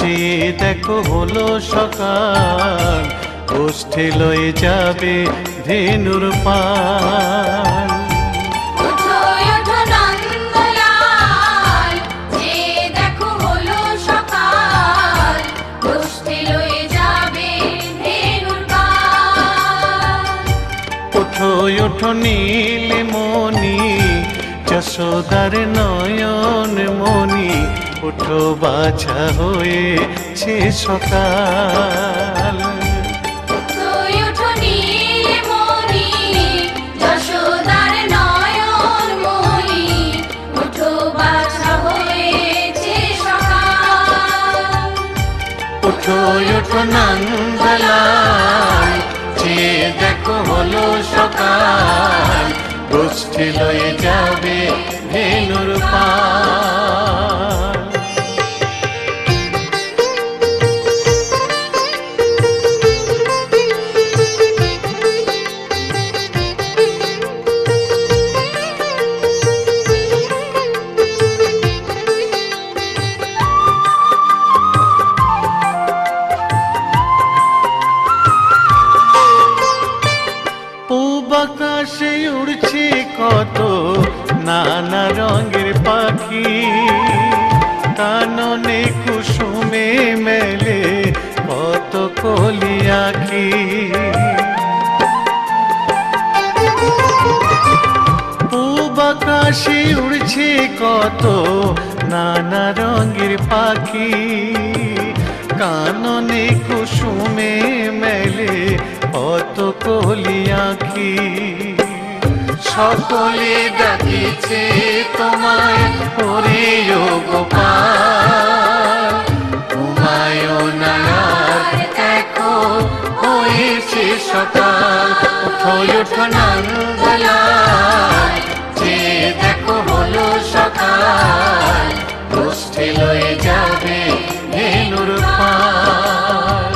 চেয়ে দেখো হলো সকাল, গোষ্ঠী লয়ে যাবে ধেনুর পাল। ওঠো ওঠো নন্দলাল, চেয়ে দেখো হলো সকাল, গোষ্ঠী লয়ে যাবে ধেনুর পাল। ওঠো ওঠো নীলমণি, যশোদার নয়ন মণি, ওঠো বাছা হয়েছে সকাল। ওঠো ওঠো নীলমণি, যশোদার নয়ন মণি, ওঠো বাছা হয়েছে সকাল। ওঠো ওঠো নন্দলাল, চেয়ে দেখো হলো সকাল, গোষ্ঠী লয়ে যাবে ধেনুর পাল। পূব আকাশে উড়ছে কত নানা রঙের পাখি, কাননে কুসুমে মেলে কত কলি আঁখি। পূব আকাশে উড়ছে কত নানা রঙের পাখি, কাননে কুসুমে মেলে কত কলি আঁখি। সকলে ডাকিছে তোমায় ওরে ও গোপাল, ঘুমায়ো না আর দেখো হয়েছে সকাল। ওঠো ওঠো নন্দলাল, চেয়ে দেখো হলো সকাল, গোষ্ঠী লয়ে যাবে ধেনুর পাল।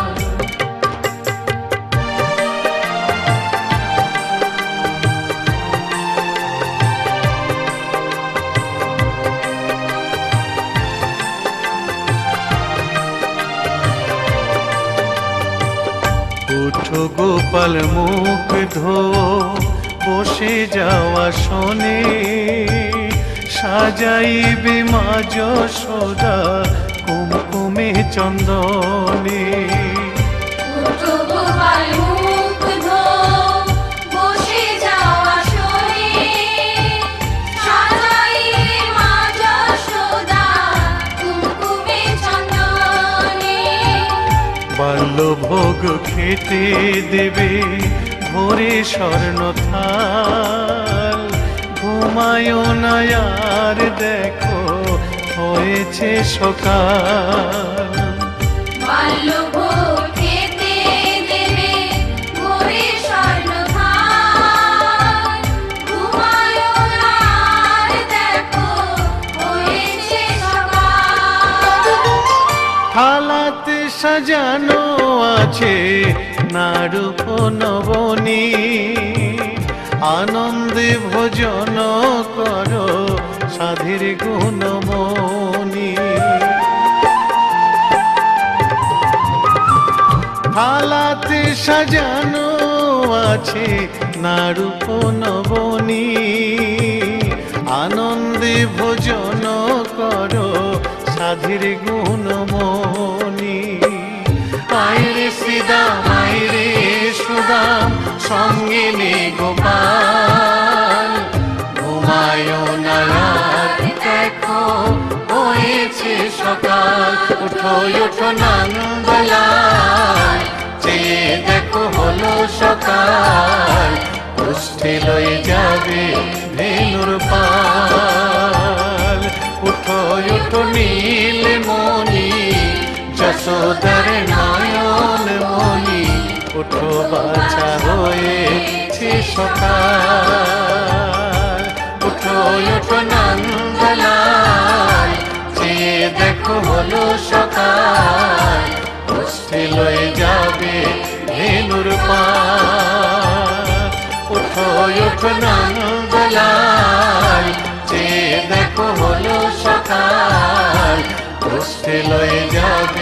উঠো গোপাল মুখ ধো, বসে যাওয়া শোনে, সাজাইবে মা যশোদা কুমকুমে চন্দনে। ওঠো গোপাল মুখ ধো, বসে যাওয়া শোনে, সাজাইবে মা যশোদা কুমকুমে চন্দনে। বাল্যভোগ খেতে দেবে ভোরে স্বর্ণ থাল, ঘুমায়ো না আর দেখো হয়েছে সকাল। বাল্যভোগ খেতে দেবে ভোরে স্বর্ণ থাল, ঘুমায়ো না আর দেখো হয়েছে সকাল। থালাতে সাজানো আছে নারূপ নবনী, আনন্দে ভোজন করো সাধীর গুণমণি। থালাতে সাজানো আছে নারূপ নবনী, আনন্দে ভোজন করো সাধীর গুণমণি। আইরে শ্রীদাম আইরে সুদাম, সঙ্গে নে গোপাল, ঘুমায়ো না আর দেখো হয়েছে সকাল। ওঠো ওঠো নন্দলাল, চেয়ে দেখো হলো সকাল, গোষ্ঠী লয়ে যাবে ধেনুর পাল। ওঠো ওঠো নীলমণি, যশোদার নয়ন মণি, ওঠো বাছা হয়েছে সকাল। ওঠো ওঠো নন্দলাল, চেয়ে দেখো হলো সকাল, গোষ্ঠী লয়ে যাবে ধেনুর পাল। ওঠো ওঠো নন্দলাল, চেয়ে দেখো হলো সকাল, গোষ্ঠী লয়ে যাবে